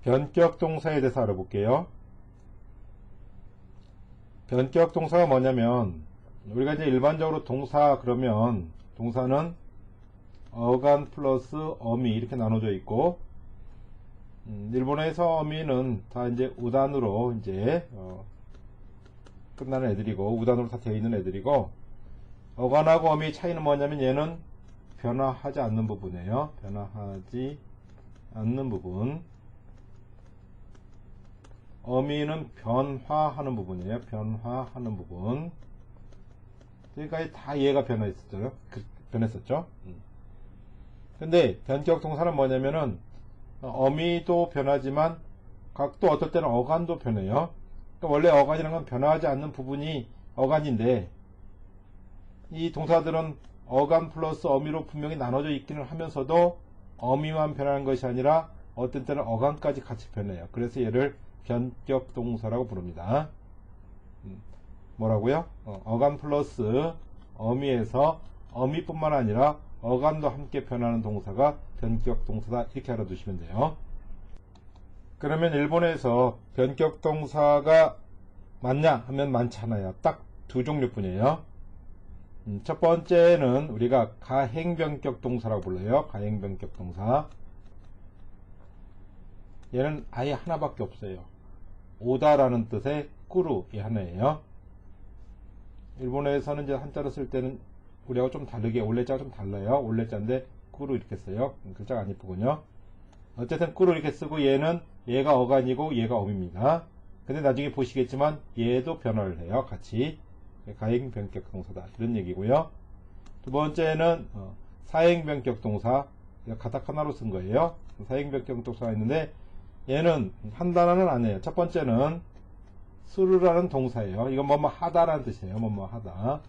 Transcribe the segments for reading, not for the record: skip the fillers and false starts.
변격 동사에 대해서 알아볼게요. 변격 동사가 뭐냐면, 우리가 이제 일반적으로 동사 그러면 동사는 어간 플러스 어미 이렇게 나눠져 있고, 일본에서 어미는 다 이제 우단으로 이제 끝나는 애들이고, 우단으로 다 되어 있는 애들이고, 어간하고 어미 차이는 뭐냐면 얘는 변화하지 않는 부분이에요. 변화하지 않는 부분. 어미는 변화하는 부분이에요. 변화하는 부분. 그러니까 다 얘가 변했었죠. 변했었죠. 근데 변격 동사는 뭐냐면은 어미도 변하지만 또 어떨 때는 어간도 변해요. 그러니까 원래 어간이라는 건 변화하지 않는 부분이 어간인데, 이 동사들은 어간 플러스 어미로 분명히 나눠져 있기는 하면서도 어미만 변하는 것이 아니라 어떤 때는 어간까지 같이 변해요. 그래서 얘를 변격 동사라고 부릅니다. 뭐라고요? 어간 플러스 어미에서 어미뿐만 아니라 어간도 함께 변하는 동사가 변격 동사다, 이렇게 알아두시면 돼요. 그러면 일본에서 변격 동사가 많냐 하면 많지 않아요. 딱 두 종류뿐이에요. 첫 번째는 우리가 가행변격 동사라고 불러요. 가행변격 동사. 얘는 아예 하나밖에 없어요. 오다라는 뜻의 꾸루, 이 하나예요. 일본에서는 이제 한자로 쓸 때는 우리하고 좀 다르게, 올레자가 좀 달라요. 올레자인데 꾸루 이렇게 써요. 글자가 안 이쁘군요. 어쨌든 꾸루 이렇게 쓰고, 얘가 어간이고 얘가 어미입니다. 근데 나중에 보시겠지만 얘도 변화를 해요. 같이. 가행변격 동사다, 이런 얘기고요. 두 번째는 사행변격 동사. 가타카나로 쓴 거예요. 사행변격 동사가 있는데 얘는 한 단어는 아니에요. 첫 번째는 스루라는 동사예요. 이건 뭐뭐 하다라는 뜻이에요. 뭐뭐 하다.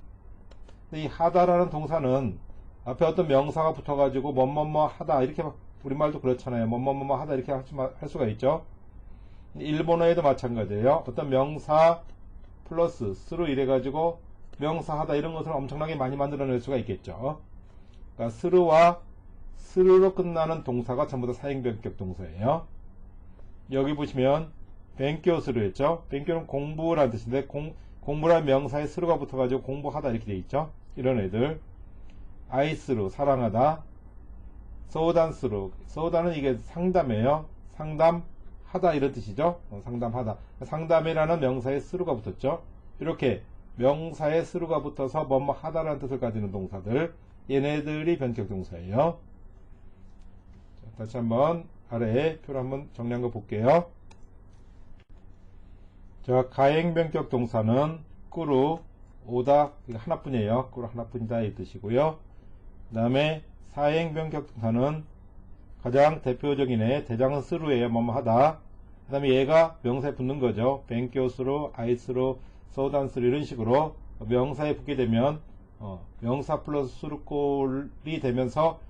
근데 이 하다라는 동사는 앞에 어떤 명사가 붙어가지고 뭐뭐뭐 하다, 이렇게 우리말도 그렇잖아요. 뭐뭐뭐 하다 이렇게 할 수가 있죠. 일본어에도 마찬가지예요. 어떤 명사 플러스 스루 이래가지고 명사 하다 이런 것을 엄청나게 많이 만들어낼 수가 있겠죠. 그러니까 스루와 스루로 끝나는 동사가 전부 다 사행변격 동사예요. 여기 보시면 벤교스루 했죠. 벤교는 공부라는 뜻인데, 공부란 명사에 스루가 붙어가지고 공부하다 이렇게 돼 있죠. 이런 애들. 아이스루 사랑하다. 소단스루, 소단은 이게 상담이에요. 상담하다 이런 뜻이죠. 상담하다. 상담이라는 명사에 스루가 붙었죠. 이렇게 명사에 스루가 붙어서 뭐뭐 하다라는 뜻을 가지는 동사들, 얘네들이 변격 동사예요. 자, 다시 한번 아래에 표를 한번 정리한 거 볼게요. 자, 가행변격 동사는 꾸루, 오다, 이거 하나뿐이에요. 꾸루 하나뿐이다 이 뜻이고요. 그 다음에 사행변격 동사는 가장 대표적인 애, 대장은 스루예요. 뭐뭐 하다. 그 다음에 얘가 명사에 붙는 거죠. 벤교스루, 아이스루, 소단스루 이런 식으로 명사에 붙게 되면 명사 플러스 스루 꼴이 되면서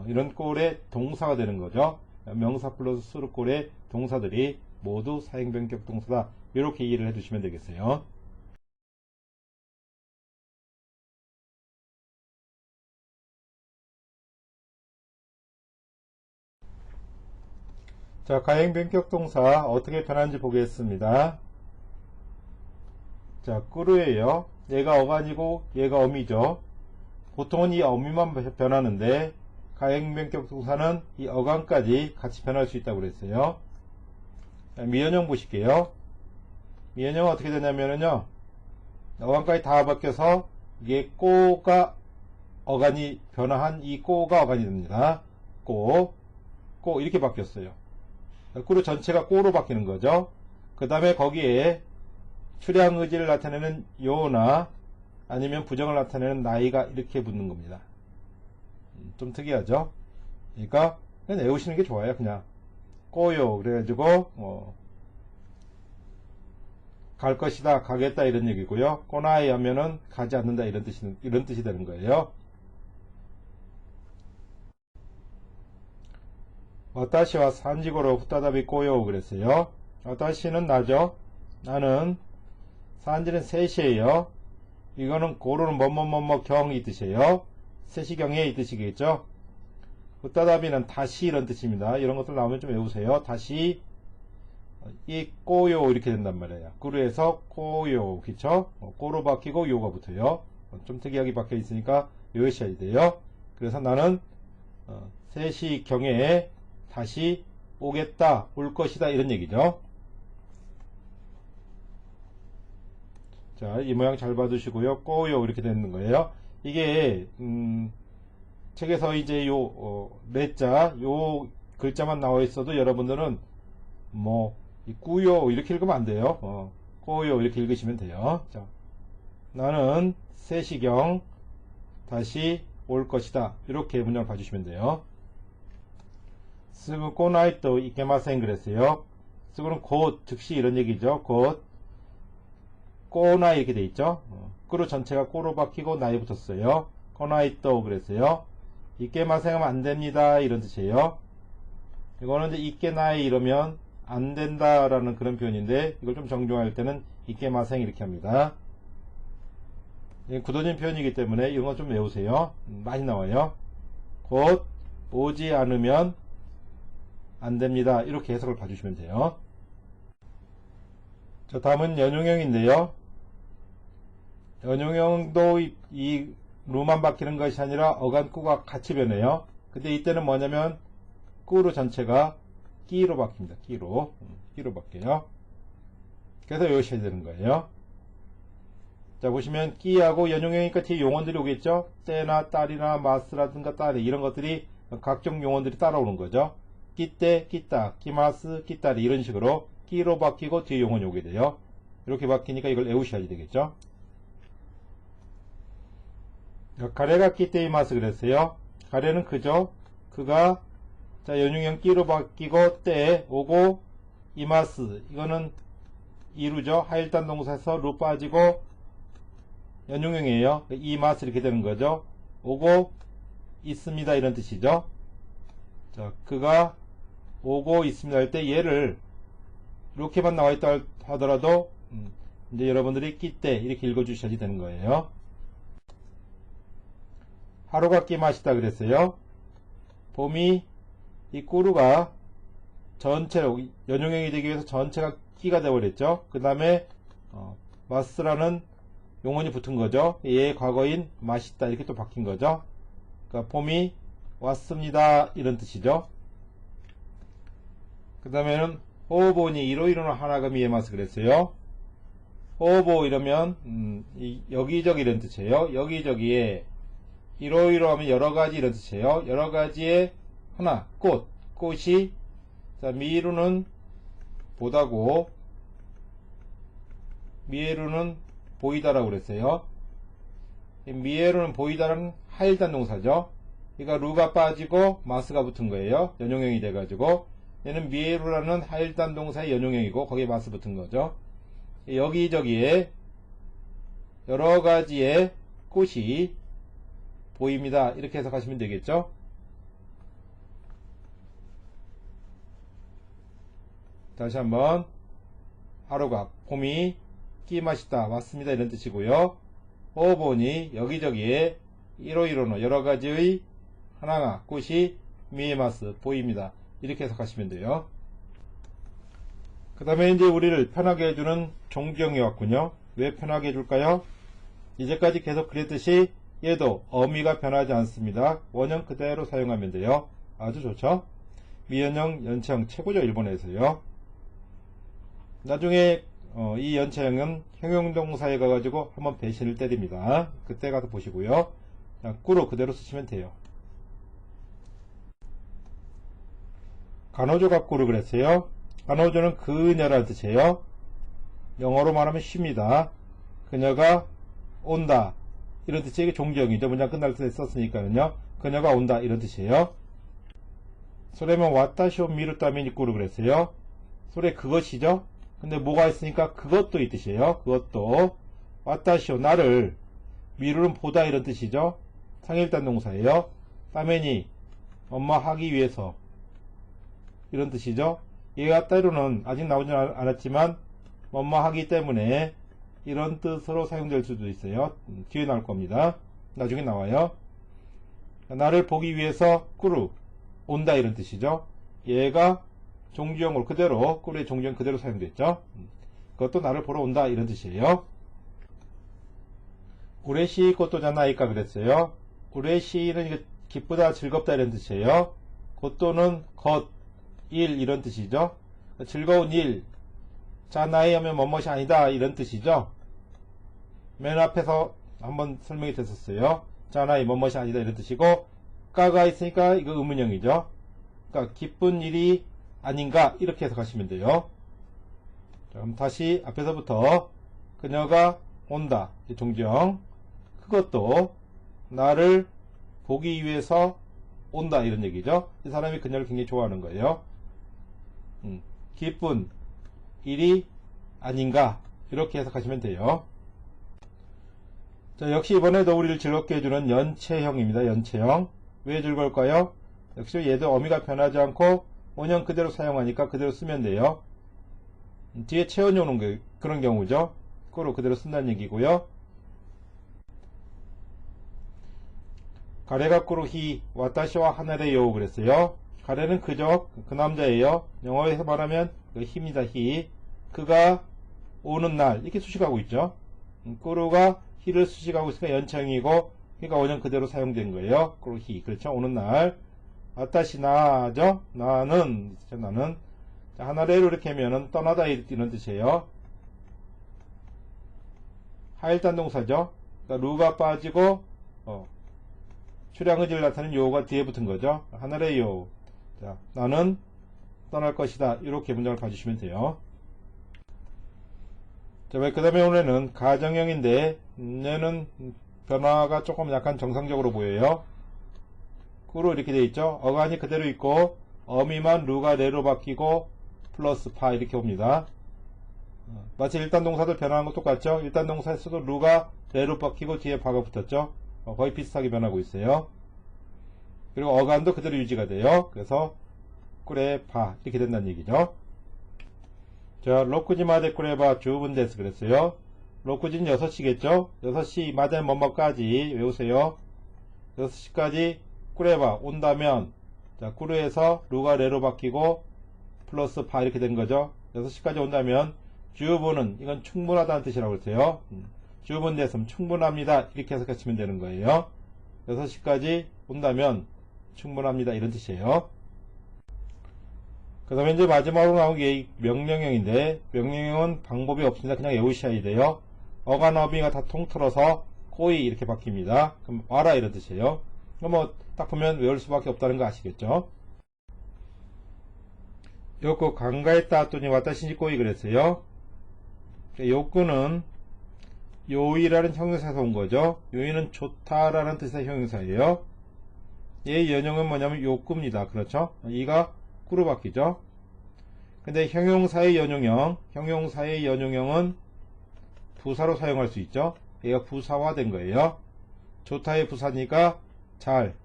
이런 꼴의 동사가 되는 거죠. 명사 플러스 스루 꼴의 동사들이 모두 사행변격 동사다, 이렇게 이해를 해주시면 되겠어요. 자, 가행변격 동사 어떻게 변하는지 보겠습니다. 자, 꾸루예요. 얘가 어간이고 얘가 어미죠. 보통은 이 어미만 변하는데 가행변격 동사는 이 어간까지 같이 변할 수 있다고 그랬어요. 자, 미연형 보실게요. 미연형은 어떻게 되냐면요, 어간까지 다 바뀌어서 이게 꼬가 어간이 변화한 이 꼬가 어간이 됩니다. 꼬 이렇게 바뀌었어요. 꾸루 전체가 꼬로 바뀌는 거죠. 그 다음에 거기에 출향의지를 나타내는 요나 아니면 부정을 나타내는 나이가 이렇게 붙는 겁니다. 좀 특이하죠. 그러니까 그냥 외우시는 게 좋아요. 그냥 꼬요 그래가지고 갈 것이다, 가겠다 이런 얘기고요. 꼬나이 하면은 가지 않는다 이런 뜻이 되는 거예요. 와타시와 산지고로 후타다비 꼬요 그랬어요. 와타시는 나죠. 나는. 산지는 셋이에요. 이거는 고로는 뭐뭐뭐뭐 경이 뜻이에요. 셋이경의 이 뜻이겠죠. 후타다비는 다시 이런 뜻입니다. 이런 것들 나오면 좀 외우세요. 다시 있고요 이렇게 된단 말이에요. 꾸루에서 꼬요, 그쵸? 꼬로 바뀌고 요가 붙어요. 좀 특이하게 바뀌어 있으니까 요시해야 돼요. 그래서 나는 3시경에 다시 오겠다, 올 것이다 이런 얘기죠. 자, 이 모양 잘 봐두시고요. 꼬요 이렇게 되는 거예요. 이게 책에서 이제 요 레자 요 글자만 나와 있어도 여러분들은 뭐 꾸요 이렇게 읽으면 안 돼요. 꼬요 이렇게 읽으시면 돼요. 자, 나는 3시경 다시 올 것이다. 이렇게 문장을 봐주시면 돼요. 쓰고 꼬나이또 이케마센 그랬어요. 쓰고는 곧, 즉시 이런 얘기죠. 곧 꼬나 이렇게 돼 있죠. 꾸루 전체가 꼬로 바뀌고 나이 붙었어요. 꼬나이또 그랬어요. 이케마센 하면 안 됩니다 이런 뜻이에요. 이거는 이제 이케나이 이러면 안 된다라는 그런 표현인데, 이걸 좀 정중할 때는 이케마생 이렇게 합니다. 굳어진 표현이기 때문에 이런 거 좀 외우세요. 많이 나와요. 곧 오지 않으면 안 됩니다. 이렇게 해석을 봐주시면 돼요. 자, 다음은 연용형인데요. 연용형도 이 루만 바뀌는 것이 아니라 어간 꾸가 같이 변해요. 근데 이때는 뭐냐면 꾸루 전체가 끼로 바뀝니다. 끼로 바뀌어요. 그래서 외우셔야 되는 거예요. 자, 보시면 끼하고 연용형이니까 뒤에 용언들이 오겠죠. 때나 딸이나 마스라든가 딸이 이런 것들이 각종 용언들이 따라오는 거죠. 끼때, 끼따, 끼마스, 끼따리 이런 식으로 끼로 바뀌고 뒤에 용언이 오게 돼요. 이렇게 바뀌니까 이걸 외우셔야 되겠죠. 가래가 끼때이마스 그랬어요. 가래는 그죠. 그가 자, 연용형 끼로 바뀌고 때 오고 이마스 이거는 이루죠. 하일단 동사에서 루 빠지고 연용형이에요. 이마스 이렇게 되는 거죠. 오고 있습니다 이런 뜻이죠. 자, 그가 오고 있습니다 할 때 얘를 이렇게만 나와 있다 하더라도 이제 여러분들이 끼때 이렇게 읽어 주셔야 되는 거예요. 하루가 끼마시다 그랬어요. 봄이 이 꾸루가 전체로 연용형이 되기 위해서 전체가 끼가 되어버렸죠. 그 다음에 마스라는 용언이 붙은 거죠. 얘의 과거인 맛있다 이렇게 또 바뀐 거죠. 그러니까 봄이 왔습니다 이런 뜻이죠. 그 다음에는 호보니 이로이로는 하나가 미에마스 그랬어요. 호보 이러면 여기저기 이런 뜻이에요. 여기저기에 이로이로 하면 여러가지 이런 뜻이에요. 여러가지의 하나 꽃이 자, 미루는 보다고 미에루는 보이다라고 그랬어요. 미에루는 보이다라는 하일단 동사죠. 그러니까 루가 빠지고 마스가 붙은 거예요. 연용형이 돼가지고 얘는 미에루라는 하일단 동사의 연용형이고 거기에 마스 붙은 거죠. 여기저기에 여러가지의 꽃이 보입니다. 이렇게 해석하시면 되겠죠. 다시 한번 하루가 봄이 끼맛있다 왔습니다 이런 뜻이고요. 호보니 여기저기에 이로이로노 여러가지의 하나가 꽃이 미에마스 보입니다 이렇게 해석하시면 돼요. 그 다음에 이제 우리를 편하게 해주는 종지형이 왔군요. 왜 편하게 해줄까요? 이제까지 계속 그랬듯이 얘도 어미가 변하지 않습니다. 원형 그대로 사용하면 돼요. 아주 좋죠. 미연형 연체형 최고죠. 일본에서요. 나중에 이 연체형은 형용동사에 가가지고 한번 배신을 때립니다. 그때 가서 보시고요. 그냥 꾸로 그대로 쓰시면 돼요. 간호조가 꾸루 그랬어요. 간호조는 그녀라는 뜻이에요. 영어로 말하면 쉽니다. 그녀가 온다 이런 뜻이 이게 종지형이죠. 문장 끝날 때 썼으니까요. 그녀가 온다 이런 뜻이에요. 소래면 와타시오 미루타미니 꾸루 그랬어요. 소래 그것이죠. 근데 뭐가 있으니까 그것도 이 뜻이에요. 그것도 와타시오 나를 미루는 보다 이런 뜻이죠. 상일단 동사예요. 따메니 엄마 하기 위해서 이런 뜻이죠. 얘가 때로는 아직 나오진 않았지만 엄마 하기 때문에 이런 뜻으로 사용될 수도 있어요. 뒤에 나올 겁니다. 나중에 나와요. 나를 보기 위해서 꾸루 온다 이런 뜻이죠. 얘가 종주형으로 그대로 꾸루의 종주형 그대로 사용됐죠. 그것도 나를 보러 온다 이런 뜻이에요. 우레시 꽃도 자나이까 그랬어요. 우레시는 이게 기쁘다 즐겁다 이런 뜻이에요. 꽃도는 것, 일 이런 뜻이죠. 즐거운 일, 자나이 하면 뭐뭇이 아니다 이런 뜻이죠. 맨 앞에서 한번 설명이 됐었어요. 자나이 뭐뭇이 아니다 이런 뜻이고, 까가 있으니까 이거 의문형이죠. 그러니까 기쁜 일이 아닌가 이렇게 해석하시면 돼요. 자, 그럼 다시 앞에서부터 그녀가 온다 종주형, 그것도 나를 보기 위해서 온다 이런 얘기죠. 이 사람이 그녀를 굉장히 좋아하는 거예요. 기쁜 일이 아닌가 이렇게 해석하시면 돼요. 자, 역시 이번에도 우리를 즐겁게 해주는 연체형입니다. 연체형. 왜 즐거울까요? 역시 얘도 어미가 변하지 않고 원형 그대로 사용하니까 그대로 쓰면 돼요. 뒤에 체온이 오는 게 그런 경우죠. 꾸루 그대로 쓴다는 얘기고요. 가레가 꾸루히 와타시와 하나레요 그랬어요. 가레는 그저 그 남자예요. 영어에서 말하면 그 히입니다. 히. 그가 오는 날 이렇게 수식하고 있죠. 꾸루가 히를 수식하고 있으니까 연체형이고 그러니까 원형 그대로 사용된 거예요. 꾸루히. 그렇죠. 오는 날. 와타시 나죠. 나는 자, 하나레로 이렇게 하면은 떠나다 이런 뜻이에요. 하일단 동사죠. 그러니까 루가 빠지고 출향의지를 나타내는 요가 뒤에 붙은 거죠. 하나레요. 자, 나는 떠날 것이다. 이렇게 문장을 봐주시면 돼요. 자, 그 다음에 오늘은 가정형인데 얘는 변화가 조금 약간 정상적으로 보여요. 꾸루 이렇게 되어 있죠. 어간이 그대로 있고 어미만 루가 레로 바뀌고 플러스 파 이렇게 옵니다. 마치 일단 동사들 변화하는 거 똑같죠. 일단 동사에서도 루가 레로 바뀌고 뒤에 파가 붙었죠. 거의 비슷하게 변하고 있어요. 그리고 어간도 그대로 유지가 돼요. 그래서 꾸레 파 이렇게 된다는 얘기죠. 자, 로쿠지마데 꾸레바 주분데스 그랬어요. 로쿠지는 6시겠죠. 6시 마데 뭐뭐까지 외우세요. 6시까지 꾸레바 온다면, 자, 꾸르에서 루가 레로 바뀌고 플러스 파 이렇게 된 거죠. 6시까지 온다면 주분은 이건 충분하다는 뜻이라고 그랬어요. 주분 됐으면 충분합니다 이렇게 해석하시면 되는 거예요. 6시까지 온다면 충분합니다 이런 뜻이에요. 그 다음에 이제 마지막으로 나온 게 명령형인데, 명령형은 방법이 없습니다. 그냥 외우셔야 돼요. 어간 어미가 다 통틀어서 꼬이 이렇게 바뀝니다. 그럼 와라 이런 뜻이에요. 그럼 뭐 딱 보면 외울 수밖에 없다는 거 아시겠죠? 요거 강가했다 했더니 와타시니 꼬이 그랬어요. 요거는 요이라는 형용사에서 온 거죠. 요이는 좋다라는 뜻의 형용사예요. 얘 연형은 뭐냐면 요구입니다. 그렇죠? 이가 꾸로 바뀌죠. 근데 형용사의 연용형은 부사로 사용할 수 있죠. 얘가 부사화된 거예요. 좋다의 부사니까 잘,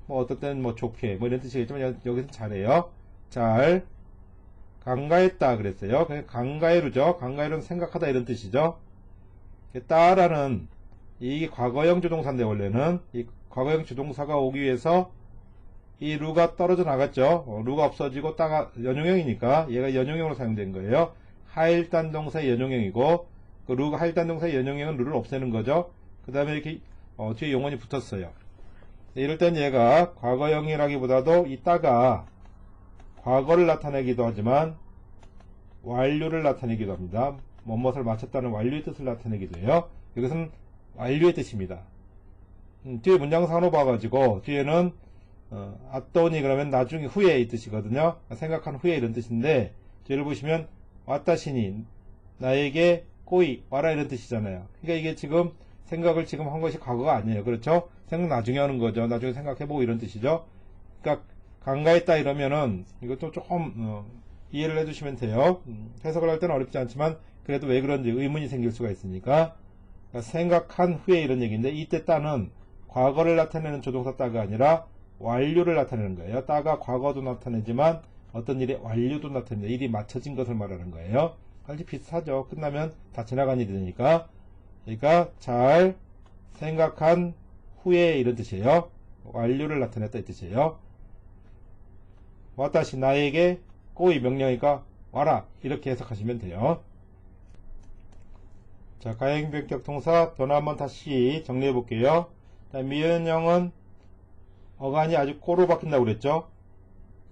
뭐 어떨 때는 뭐 좋게 뭐 이런 뜻이겠지만 여기서 잘해요. 잘 강가했다 그랬어요. 강가해루죠. 강가해루는 생각하다 이런 뜻이죠. 따라는 이게 과거형 주동사인데, 원래는 이 과거형 주동사가 오기 위해서 이 루가 떨어져 나갔죠. 루가 없어지고 따가 연용형이니까 얘가 연용형으로 사용된 거예요. 하일단 동사의 연용형이고, 그 루가 하일단 동사의 연용형은 루를 없애는 거죠. 그 다음에 이렇게 뒤에 용언이 붙었어요. 이럴 땐 얘가 과거형이라기보다도 이 따가 과거를 나타내기도 하지만 완료를 나타내기도 합니다. 뭐뭇을 마쳤다는 완료의 뜻을 나타내기도 해요. 이것은 완료의 뜻입니다. 뒤에 문장상으로 봐가지고 뒤에는 아또니 그러면 나중에 후에 이 뜻이거든요. 생각한 후에 이런 뜻인데, 뒤를 보시면 와타시니 나에게 꼬이 와라 이런 뜻이잖아요. 그러니까 이게 지금 생각을 지금 한 것이 과거가 아니에요. 그렇죠? 생각 나중에 하는 거죠. 나중에 생각해보고 이런 뜻이죠. 그러니까 강가했다 이러면은 이것도 조금 이해를 해주시면 돼요. 해석을 할 때는 어렵지 않지만 그래도 왜 그런지 의문이 생길 수가 있으니까. 그러니까 생각한 후에 이런 얘기인데, 이때 따는 과거를 나타내는 조동사 따가 아니라 완료를 나타내는 거예요. 따가 과거도 나타내지만 어떤 일의 완료도 나타냅니다. 일이 마쳐진 것을 말하는 거예요. 사실 비슷하죠. 끝나면 다 지나간 일이 되니까. 그러니까 잘 생각한 후에 이런 뜻이에요. 완료를 나타냈다 이 뜻이에요. 와타시 나에게 꼬이 명령이니까 와라 이렇게 해석하시면 돼요. 자, 가행변격 동사 변화 한번 다시 정리해 볼게요. 미연형은 어간이 아주 꼬로 바뀐다고 그랬죠.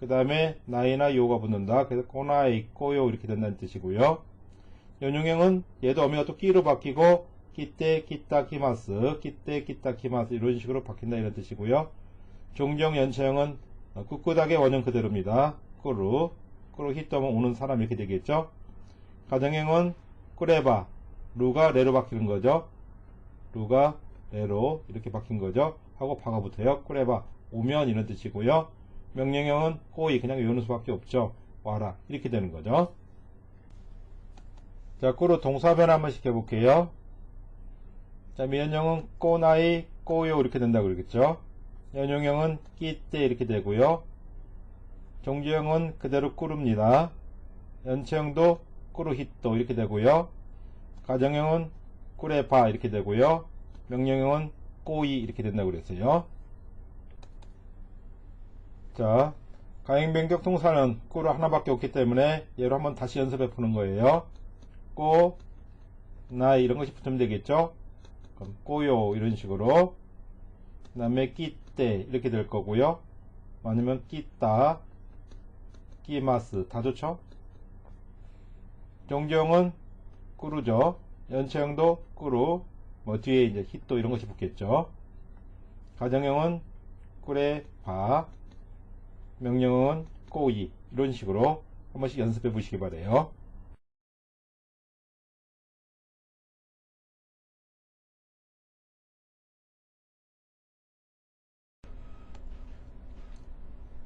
그 다음에 나이나 요가 붙는다. 그래서 꼬나이, 꼬요 이렇게 된다는 뜻이고요. 연용형은 얘도 어미가 또 끼로 바뀌고 끼때, 끼따, 끼마스, 끼때, 끼따, 끼마스 이런 식으로 바뀐다 이런 뜻이고요. 종종 연체형은 꿋꿋하게 원형 그대로입니다. 꾸루 히떠면 오는 사람 이렇게 되겠죠. 가정형은 꾸레바, 루가 레로 바뀌는 거죠. 루가 레로 이렇게 바뀐 거죠. 하고 바가 붙어요. 꾸레바 오면 이런 뜻이고요. 명령형은 꼬이 그냥 외우는 수밖에 없죠. 와라 이렇게 되는 거죠. 자, 꾸루 동사 변화 한번 시켜볼게요. 자, 미연형은 꼬나이, 꼬요 이렇게 된다고 그러겠죠. 연용형은 끼때 이렇게 되고요. 종주형은 그대로 꾸릅니다. 연체형도 꾸루히또 이렇게 되고요. 가정형은 꾸레바 이렇게 되고요. 명령형은 꼬이 이렇게 된다고 그랬어요. 자, 가행변격 동사는 꾸루 하나밖에 없기 때문에 얘로 한번 다시 연습해 보는 거예요. 꼬, 나이 이런 것이 붙으면 되겠죠. 그럼 꼬요 이런 식으로. 그 다음에 끼때 이렇게 될 거고요. 아니면 끼따, 끼마스 다 좋죠. 종주형은 꾸루죠. 연체형도 꾸루, 뭐 뒤에 이제 히또 이런 것이 붙겠죠. 가정형은 꾸레 바, 명령형은 꼬이 이런 식으로 한 번씩 연습해 보시기 바래요.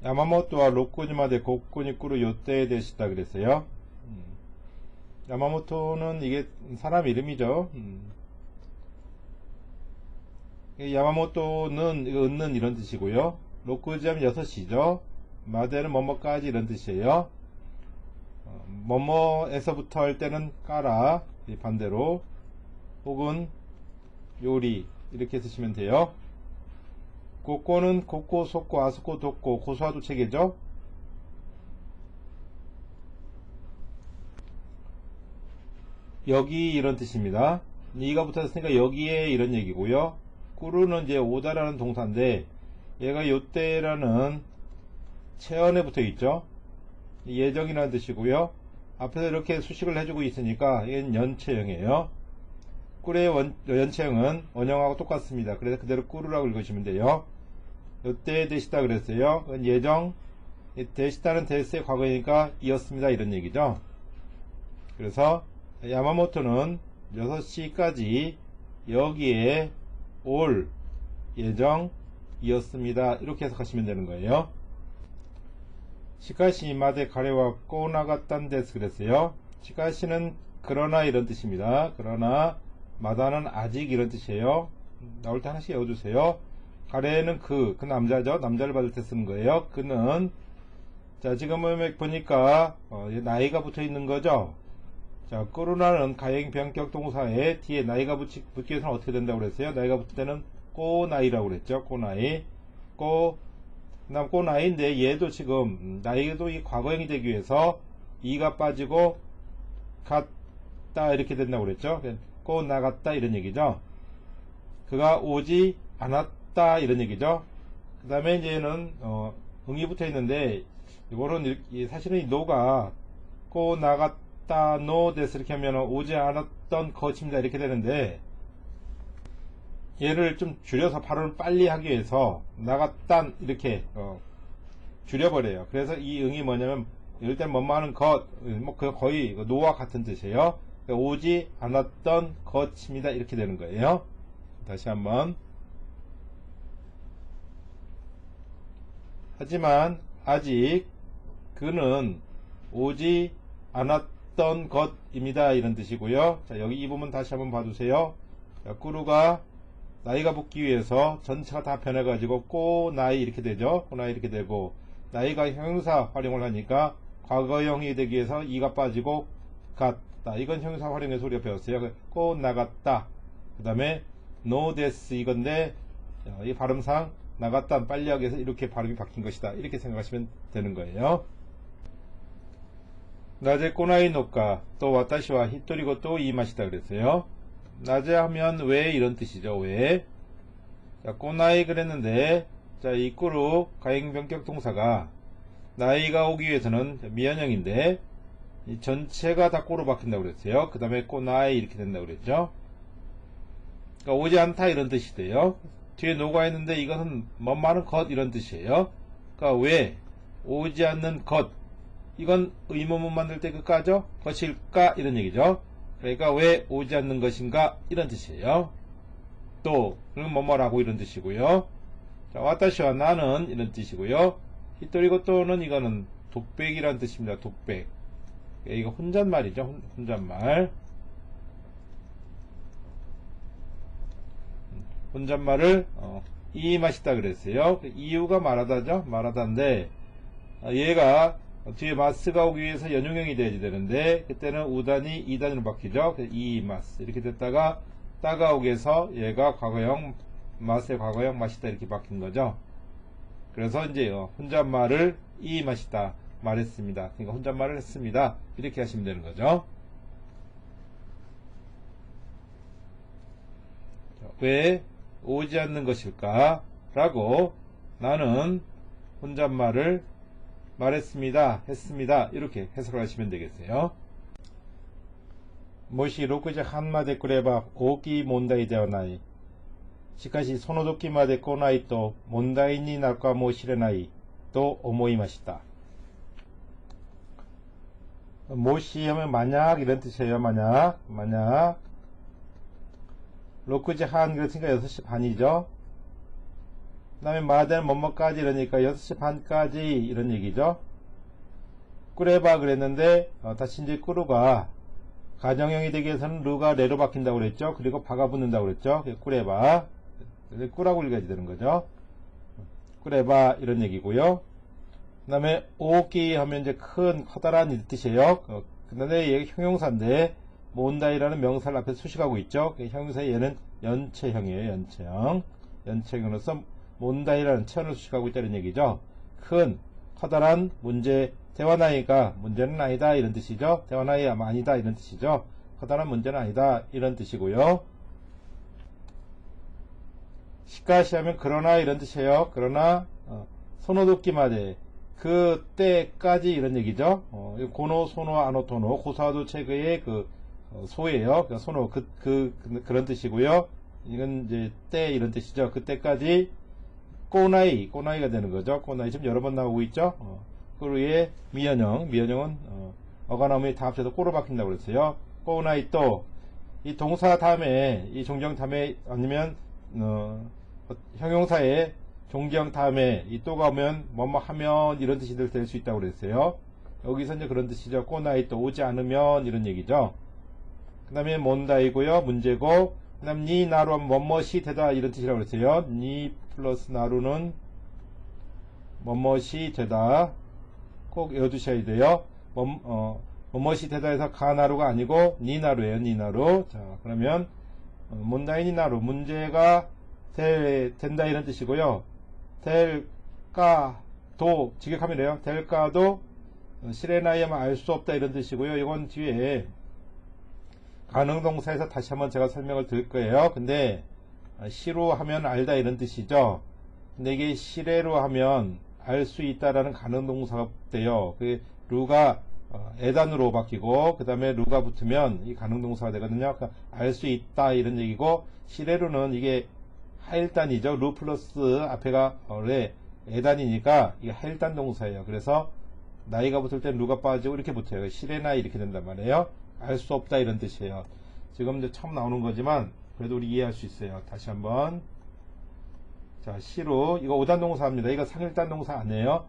야마모토와 로쿠지마데 고쿠니 꾸루 요때에 되시다 그랬어요. 야마모토는 이게 사람 이름이죠. 야마모토는 이거 얻는 이런 뜻이고요. 로쿠지하면 6시죠. 마데는 뭐뭐까지 이런 뜻이에요. 뭐뭐에서부터 할 때는 까라 반대로 혹은 요리 이렇게 쓰시면 돼요. 고꼬는 고꼬, 속고, 아스코, 독고, 고소화도 체계죠. 여기 이런 뜻입니다. 이가 붙었으니까 여기에 이런 얘기고요. 꾸루는 이제 오다라는 동사인데 얘가 요때라는 체언에 붙어 있죠. 예정이라는 뜻이고요. 앞에서 이렇게 수식을 해주고 있으니까 얘는 연체형이에요. 꾸루의 연체형은 원형하고 똑같습니다. 그래서 그대로 꾸루라고 읽으시면 돼요. 요때 되시다 그랬어요. 예정, 되시다는 데스의 과거이니까 이었습니다 이런 얘기죠. 그래서 야마모토는 6시까지 여기에 올 예정이었습니다 이렇게 해석하시면 되는 거예요. 시카시 마데 가레와 꼬나갔단 데스 그랬어요. 시카시는 그러나 이런 뜻입니다. 그러나 마다는 아직 이런 뜻이에요. 나올 때 하나씩 외워주세요. 가레는 그 남자죠. 남자를 받을 때 쓰는 거예요. 그는 자 지금 보니까 나이가 붙어 있는 거죠. 자 꾸루나는 가행변격 동사에 뒤에 나이가 붙기 위해서는 어떻게 된다고 그랬어요? 나이가 붙을 때는 꼬나이라고 그랬죠. 꼬나이 그다음 꼬나이인데 얘도 지금 나이도 이 과거형이 되기 위해서 이가 빠지고 갔다 이렇게 된다고 그랬죠. 꼬 나갔다 이런 얘기죠. 그가 오지 않았다 이런 얘기죠. 그 다음에 이제 얘는 응이 붙어 있는데 이거는 사실은 이 노가 꼬 나갔다 노 데스 이렇게 하면 오지 않았던 것입니다 이렇게 되는데 얘를 좀 줄여서 발음을 빨리 하기 위해서 나갔단 이렇게 줄여버려요. 그래서 이 응이 뭐냐면 이럴 땐 뭐뭐 하는 것, 뭐 거의 노와 같은 뜻이에요. 오지 않았던 것입니다 이렇게 되는 거예요. 다시 한번. 하지만 아직 그는 오지 않았던 것입니다 이런 뜻이고요. 자 여기 이 부분 다시 한번 봐주세요. 자, 꾸루가 나이가 붙기 위해서 전체가 다 변해가지고 꼬나이 이렇게 되죠. 꼬나이 이렇게 되고 나이가 형용사 활용을 하니까 과거형이 되기 위해서 이가 빠지고 갔다. 이건 형용사 활용에서 우리가 배웠어요. 꼬 나갔다. 그 다음에 노데스 이건데 이 발음상 나갔다 빨리 하기 위해서 이렇게 발음이 바뀐 것이다 이렇게 생각하시면 되는 거예요. 낮에 꼬나이 노까 또 와타시와 히토리고 또 이마시다 그랬어요. 낮에 하면 왜 이런 뜻이죠. 왜? 자, 꼬나이 그랬는데 자, 이 꾸루 가행변격 동사가 나이가 오기 위해서는 미연형인데 이 전체가 다 꼬로 바뀐다고 그랬어요. 그 다음에 꼬나이 이렇게 된다고 그랬죠. 그러니까 오지 않다 이런 뜻이 돼요. 뒤에 노가 있는데 이것은 뭔 것 이런 뜻이에요. 그러니까 왜 오지 않는 것, 이건 의문문 만들 때 그까죠? 것일까 이런 얘기죠. 그러니까 왜 오지 않는 것인가 이런 뜻이에요. 또 그럼 뭐뭐라고 이런 뜻이고요. 자, 와타시와 나는 이런 뜻이고요. 히토리고 또는 이거는 독백이란 뜻입니다. 독백. 이거 혼잣말이죠. 혼잣말. 혼잣말을 이 맛있다 그랬어요. 이유가 말하다죠. 말하다인데 얘가 뒤에 마스가 오기 위해서 연용형이 돼야지 되는데 그때는 우단이 이단으로 바뀌죠. 이 마스 이렇게 됐다가 따가오게서 얘가 과거형 마스의 과거형 맛있다 이렇게 바뀐 거죠. 그래서 이제 혼잣말을 이 맛있다 말했습니다. 그러니까 혼잣말을 했습니다. 이렇게 하시면 되는 거죠. 왜 오지 않는 것일까? 라고 나는 혼잣말을 말했습니다. 했습니다. 이렇게 해석을 하시면 되겠어요. もし6時半まで来れば大きい問題ではない。しかしその時まで来ないと問題になるかもしれないと思いました。もし하면 만약 이런 뜻이에요. 만약 6시 한 그랬으니까 6시 반이죠. 그 다음에 마대는 뭐뭐까지 이러니까 6시 반까지 이런 얘기죠. 꾸레바 그랬는데 다시 이제 꾸루가 가정형이 되기 위해서는 루가 레로 바뀐다고 그랬죠. 그리고 바가 붙는다고 그랬죠. 꾸레바 꾸라고 읽어야 되는 거죠. 꾸레바 이런 얘기고요. 그 다음에 오키 하면 이제 큰 커다란 이 뜻이에요. 그 다음에 얘 형용사인데 몬다이라는 명사를 앞에 수식하고 있죠. 형용사 얘는 연체형이에요. 연체형으로서 몬다이라는 체언을 수식하고 있다는 얘기죠. 큰 커다란 문제 대화나이가 문제는 아니다 이런 뜻이죠. 대화나이 아니다 이런 뜻이죠. 커다란 문제는 아니다 이런 뜻이고요. 시카시 하면 그러나 이런 뜻이에요. 그러나 소노도끼마데 그때까지 이런 얘기죠. 고노 소노 아노토노 고사도 체그의 그 소예요. 소노 그런 뜻이고요. 이건 이제 때 이런 뜻이죠. 그때까지 꼬나이가 되는 거죠. 꼬나이 지금 여러 번 나오고 있죠. 꾸루의 미연형은 어간어미 다 합쳐서 꼬로 바뀐다고 그랬어요. 꼬나이 또 이 동사 다음에 이 종정 다음에 아니면 형용사의 종정 다음에 이 또가 오면 뭐뭐 하면 이런 뜻이 될 수 있다고 그랬어요. 여기서 이제 그런 뜻이죠. 꼬나이 또 오지 않으면 이런 얘기죠. 그 다음에 몬다이고요. 문제고 그 다음 니 나루 하면 뭐뭐시 되다 이런 뜻이라고 그랬어요. 니 플러스 나루는 뭐뭐시 되다 꼭 외워두셔야 돼요. 뭐뭐시 되다 해서 가나루가 아니고 니나루예요. 니나루. 자 그러면 몬다이 니나루 문제가 된다 이런 뜻이고요. 될까도 직역하면 돼요. 될까도 시레나이하면 알 수 없다 이런 뜻이고요. 이건 뒤에 가능동사에서 다시 한번 제가 설명을 드릴 거예요. 근데 시로 하면 알다 이런 뜻이죠. 근데 이게 시레로 하면 알 수 있다라는 가능동사가 돼요. 그 루가 에단으로 바뀌고 그 다음에 루가 붙으면 이 가능동사가 되거든요. 그러니까 알 수 있다 이런 얘기고 시레로는 이게 하일단이죠. 루 플러스 앞에가 원래 에단이니까 이게 하일단 동사예요. 그래서 나이가 붙을 땐 루가 빠지고 이렇게 붙어요. 시레나이 이렇게 된단 말이에요. 알 수 없다 이런 뜻이에요. 지금 이제 처음 나오는 거지만 그래도 우리 이해할 수 있어요. 다시 한번 자 시로 이거 5단 동사입니다. 이거 상일단 동사 아니에요.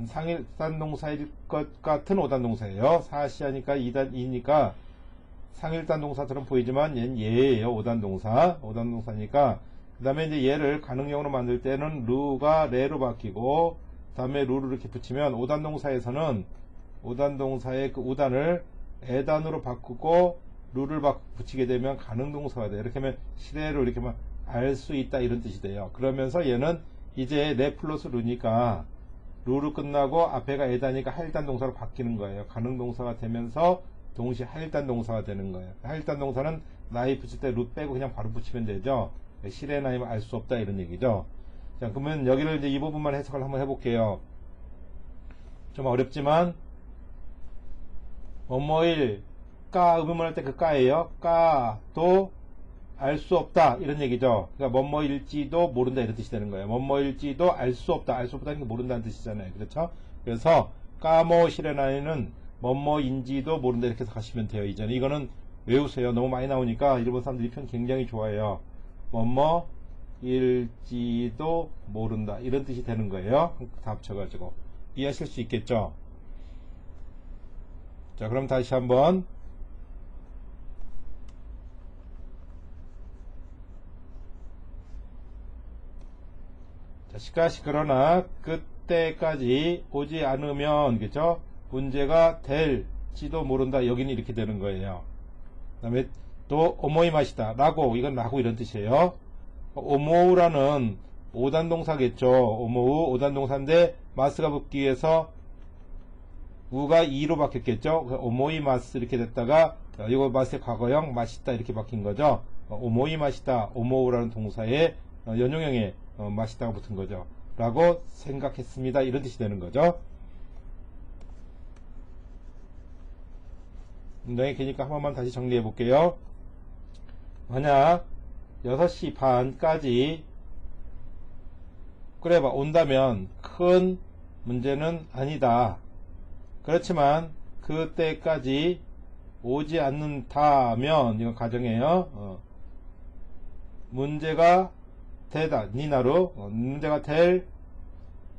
상일단 동사일 것 같은 5단 동사예요. 사시하니까 2니까 상일단 동사처럼 보이지만 얘는 얘예요. 5단 동사니까 그 다음에 이제 얘를 가능형으로 만들 때는 루가 레로 바뀌고 그 다음에 루를 이렇게 붙이면 5단 동사에서는 5단 동사의 그 5단을 에단으로 바꾸고 루를 붙이게 되면 가능동사가 돼요. 이렇게 하면 시대로 이렇게 알 수 있다 이런 뜻이 돼요. 그러면서 얘는 이제 레 플러스 루니까 루로 끝나고 앞에가 에다니까 하일단 동사로 바뀌는 거예요. 가능 동사가 되면서 동시에 하일단 동사가 되는 거예요. 하일단 동사는 나이 붙일 때 루 빼고 그냥 바로 붙이면 되죠. 실의 나이면 알 수 없다 이런 얘기죠. 자, 그러면 여기를 이제 이 부분만 해석을 한번 해볼게요. 좀 어렵지만 뭐뭐일 까 의문문할 때 그 까예요. 까도 알 수 없다 이런 얘기죠. 그러니까 뭐뭐일지도 모른다 이런 뜻이 되는 거예요. 뭐뭐일지도 알 수 없다. 알 수 없다는 게 모른다는 뜻이잖아요. 그렇죠? 그래서 까모 실에나이는 뭐뭐인지도 모른다 이렇게 해석하시면 돼요. 이제는 이거는 외우세요. 너무 많이 나오니까 일본 사람들이 편 굉장히 좋아해요. 뭐뭐일지도 모른다 이런 뜻이 되는 거예요. 다 합쳐가지고 이해하실 수 있겠죠? 자, 그럼 다시 한번 자, 시카시 그러나 그때까지 오지 않으면 그죠? 문제가 될지도 모른다. 여기는 이렇게 되는 거예요. 그 다음에 또 오모이 마시다 라고 이건 라고 이런 뜻이에요. 오모우라는 오단동사겠죠. 오모우 오단동사인데 마스가 붙기 위해서 우가 2로 바뀌었겠죠. 오모이 마스 이렇게 됐다가 이거 마스의 과거형 맛있다 이렇게 바뀐 거죠. 오모이 마시다 오모우라는 동사에 연용형에 맛있다가 붙은 거죠. 라고 생각했습니다. 이런 뜻이 되는 거죠. 굉장히 기니까 한 번만 다시 정리해 볼게요. 만약 6시 반까지 그래봐 온다면 큰 문제는 아니다. 그렇지만 그때까지 오지 않는다면 이건 가정이에요. 문제가 되다 니나로 문제가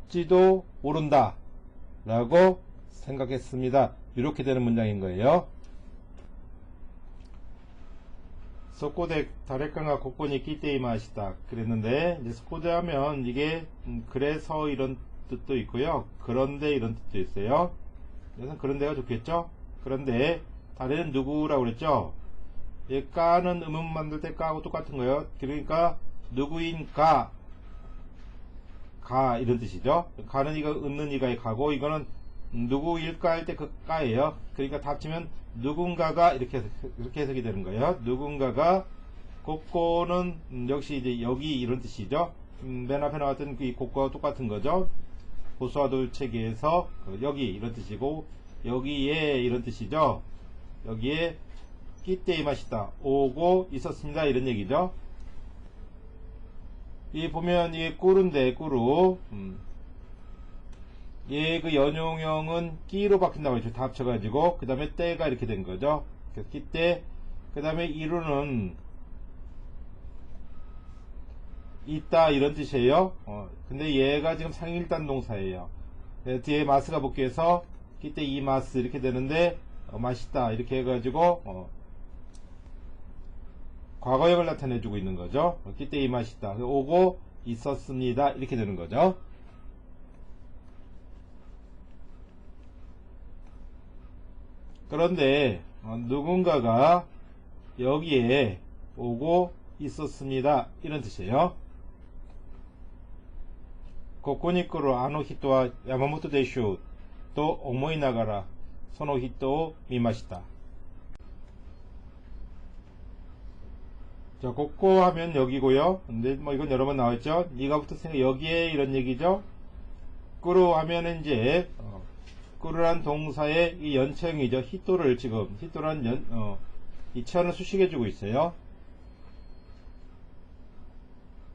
될지도 모른다 라고 생각했습니다. 이렇게 되는 문장인 거예요. 소코데 다레카가 고코니 끼테이마시다 그랬는데 이제 소코데 하면 이게 그래서 이런 뜻도 있고요. 그런데 이런 뜻도 있어요. 그래서 그런데가 좋겠죠. 그런데 다레는 누구라고 그랬죠. 까는 의문 만들 때 까하고 똑같은 거예요. 그러니까 누구인가 가 이런 뜻이죠. 가는 이가 있는 이가의 가고 이거는 누구일까 할 때 그 까예요. 그러니까 다 합치면 누군가가 이렇게 해석이 되는 거예요. 누군가가 고코는 역시 이제 여기 이런 뜻이죠. 맨 앞에 나왔던 이 고코와 똑같은 거죠. 고수와돌 체계에서 여기 이런 뜻이고 여기에 이런 뜻이죠. 여기에 끼때이 맛있다 오고 있었습니다 이런 얘기죠. 이 보면 이게 꾸루인데 꾸루 얘 그 연용형은 끼로 바뀐다고 했죠. 다 합쳐가지고 그 다음에 때가 이렇게 된 거죠. 그래서 끼때 그 다음에 이루는 있다 이런 뜻이에요. 근데 얘가 지금 상일단 동사예요. 뒤에 마스가 붙기 위해서 끼때 이 마스 이렇게 되는데 맛있다 이렇게 해가지고 과거형을 나타내주고 있는 거죠. 끼때 이 맛있다 오고 있었습니다 이렇게 되는 거죠. 그런데 누군가가 여기에 오고 있었습니다 이런 뜻이에요. 고코니쿠로 아노 히토와 야마모토 대슈 또 오모이나가라 소노 히토 미마시다. 자, 고코 하면 여기고요. 근데 뭐 이건 여러 번 나왔죠. 니가 붙었으니까 여기에 이런 얘기죠. 꾸루 하면은 이제 꾸루란 동사의 이 연체형이죠. 히토를 지금 히토란 이 체언을 수식해주고 있어요.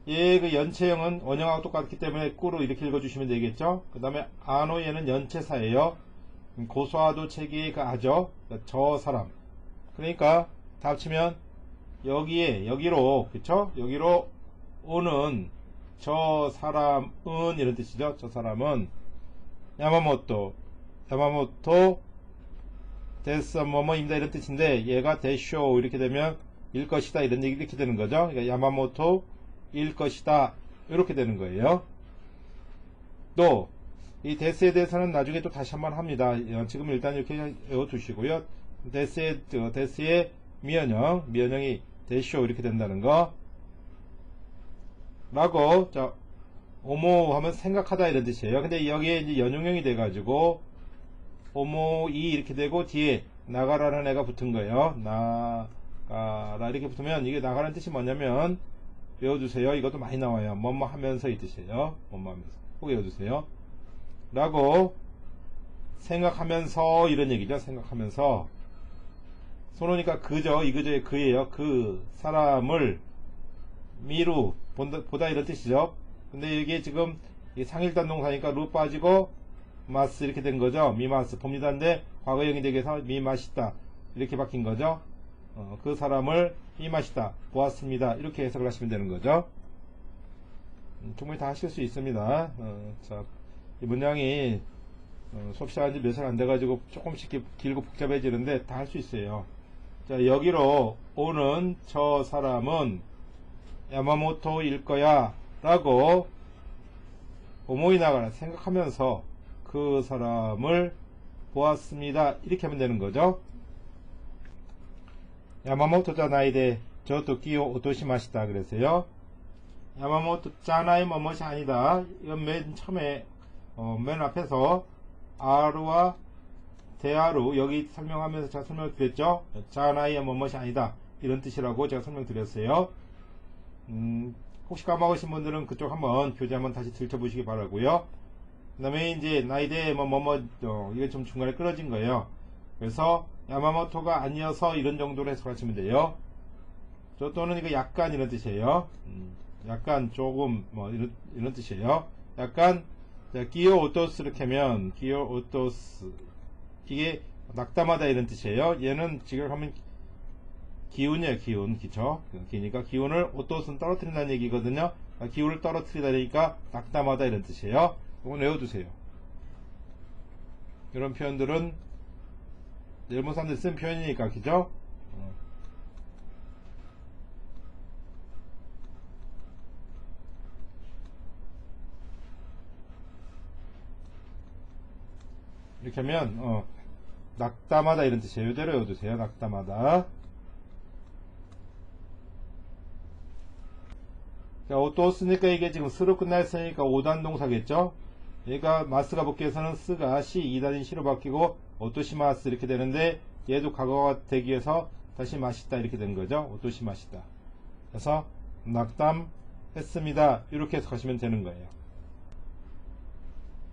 얘 그 연체형은 원형하고 똑같기 때문에 꾸루 이렇게 읽어주시면 되겠죠. 그 다음에 아노에는 연체사예요. 고소하도 체계의 그 아죠. 그러니까 저 사람. 그러니까 다 합치면 여기에 여기로 그쵸? 여기로 오는 저 사람은 이런 뜻이죠. 저 사람은 야마모토 데스 뭐뭐입니다 이런 뜻인데 얘가 데쇼 이렇게 되면 일 것이다 이런 얘기 이렇게 되는 거죠. 그러니까 야마모토 일 것이다 이렇게 되는 거예요. 또 이 데스에 대해서는 나중에 또 다시 한번 합니다. 지금 일단 이렇게 외워두시고요. 데스의 미연형이 데쇼 이렇게 된다는 거 라고 자 오모 하면 생각하다 이런 뜻이에요. 근데 여기에 이제 연용형이 돼가지고 오모이 이렇게 되고 뒤에 나가라는 애가 붙은 거예요. 나가라 이렇게 붙으면 이게 나가라는 뜻이 뭐냐면 외워두세요. 이것도 많이 나와요. 뭐뭐 하면서 이 뜻이에요. 뭐뭐 하면서 꼭 외워두세요. 라고 생각하면서 이런 얘기죠. 생각하면서 손오니까 그저 이그저의 그예요. 그 사람을 미루 보다 이런 뜻이죠. 근데 이게 지금 상일단 동사니까 루 빠지고 마스 이렇게 된 거죠. 미마스 봅니다인데 과거형이 되기 위해서 미마시다 이렇게 바뀐 거죠. 그 사람을 미마시다 보았습니다. 이렇게 해석을 하시면 되는 거죠. 충분히 다 하실 수 있습니다. 자, 이 문장이 수업 시간이 몇 시간 안 돼가지고 조금씩 길고 복잡해지는데 다 할 수 있어요. 자, 여기로 오는 저 사람은 야마모토일 거야 라고 오모이 나가라 생각하면서 그 사람을 보았습니다. 이렇게 하면 되는 거죠. 야마모토 자나이데 저도 끼요 오토시마시다 그랬어요. 야마모토 자나이 뭐뭇이 아니다. 이건 맨 처음에 맨 앞에서 아루와 대아루 여기 설명하면서 제가 설명을 드렸죠. 자나이의 뭐뭇이 아니다 이런 뜻이라고 제가 설명드렸어요. 혹시 까먹으신 분들은 그쪽 한번 교재 한번 다시 들춰보시기 바라고요. 그 다음에 이제 나이데 이게 좀 중간에 끊어진 거예요. 그래서 야마모토가 아니어서 이런 정도로 해석하시면 돼요. 저 또는 이거 약간 이런 뜻이에요. 약간 조금 이런 뜻이에요. 약간 기요 오토스 이렇게 하면 기요 오토스 이게 낙담하다 이런 뜻이에요. 얘는 지금 하면 기운이에요. 기운 그쵸? 그러니까 기운을 오토스는 떨어뜨린다는 얘기거든요. 기운을 떨어뜨리다니까 낙담하다 이런 뜻이에요. 이건 외워두세요. 이런 표현들은 일본 사람들이 쓴 표현이니까 그죠? 이렇게 하면 낙담하다 이런 뜻이에요. 이대로 외워두세요. 낙담하다. 자, 또 쓰니까 이게 지금 스로 끝났으니까 5단 동사겠죠? 얘가 마스가 복귀해서는 스가 시 2단인 시로 바뀌고 오토시마스 이렇게 되는데 얘도 과거가 되기 위해서 다시 마시다 이렇게 되는 거죠. 오토시마시다. 그래서 낙담했습니다. 이렇게 해석하시면 되는 거예요.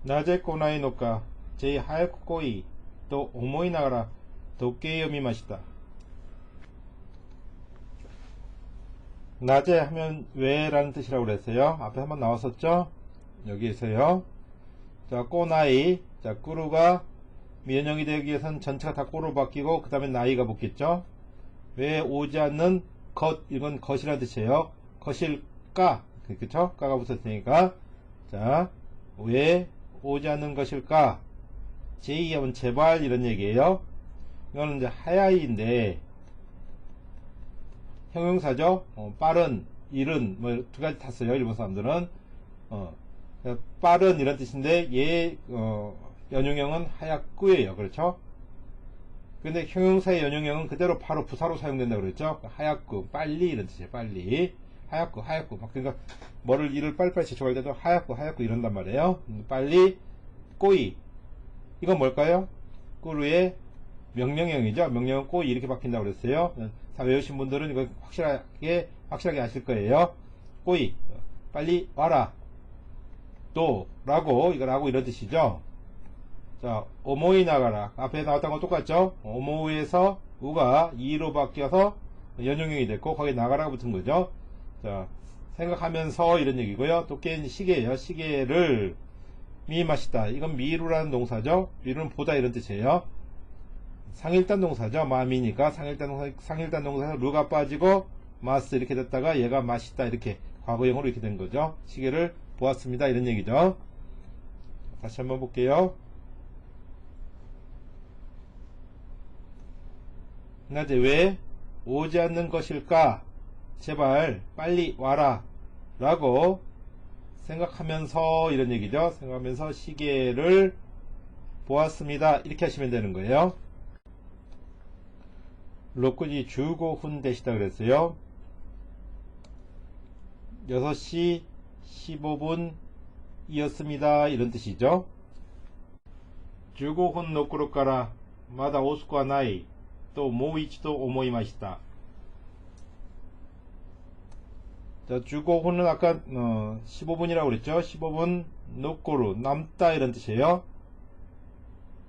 나제 꼬나이 노까 제이 하야쿠 꼬이 또 오모이 나가라 도깨요미 마시다. 낮에 하면 왜 라는 뜻이라고 그랬어요. 앞에 한번 나왔었죠. 여기에서요. 자, 꼬나이. 자, 꾸루가 미연형이 되기 위해서는 전체가 다 꼬로 바뀌고 그 다음에 나이가 붙겠죠. 왜 오지 않는 것. 이건 것이라는 뜻이에요. 것일까. 그쵸? 까가 붙었으니까. 자, 왜 오지 않는 것일까. 제이 하면 제발 이런 얘기예요. 이거는 이제 하야이인데 형용사죠. 빠른, 이른, 뭐, 두 가지 탔어요. 일본 사람들은. 빠른, 이런 뜻인데, 얘, 연용형은 하야꾸예요. 그렇죠? 근데 형용사의 연용형은 그대로 바로 부사로 사용된다고 그랬죠? 하야꾸, 빨리, 이런 뜻이에요. 빨리. 하야꾸, 하야꾸. 막, 그러니까, 뭐를, 일을 빨리빨리 제쳐갈 때도 하야꾸, 하야꾸 이런단 말이에요. 빨리, 꼬이. 이건 뭘까요? 꾸루의 명령형이죠. 명령은 꼬이 이렇게 바뀐다고 그랬어요. 다 외우신 분들은 이거 확실하게 아실 거예요. 꼬이 빨리 와라 또 라고 이거라고 이런 뜻이죠. 자, 오모이 나가라 앞에 나왔던 거 똑같죠. 오모에서 우가 이로 바뀌어서 연용형이 됐고 거기에 나가라가 붙은 거죠. 자, 생각하면서 이런 얘기고요. 또 깨는 시계예요. 시계를 미마시다. 이건 미루라는 동사죠. 미루는 보다 이런 뜻이에요. 상일단 동사죠. 마미니까 상일단 동사에서 루가 빠지고 마스 이렇게 됐다가 얘가 마시다 이렇게 과거형으로 이렇게 된 거죠. 시계를 보았습니다. 이런 얘기죠. 다시 한번 볼게요. 낮에 왜 오지 않는 것일까? 제발 빨리 와라 라고 생각하면서 이런 얘기죠. 생각하면서 시계를 보았습니다. 이렇게 하시면 되는 거예요. 6시 15분 되시다 그랬어요. 6시 15분 이었습니다. 이런 뜻이죠. 15분 の頃からまだ遅くはないともう一度思いました。 자, 15분은 아까 15분이라고 그랬죠. 15분 노코루 남다 이런 뜻이에요.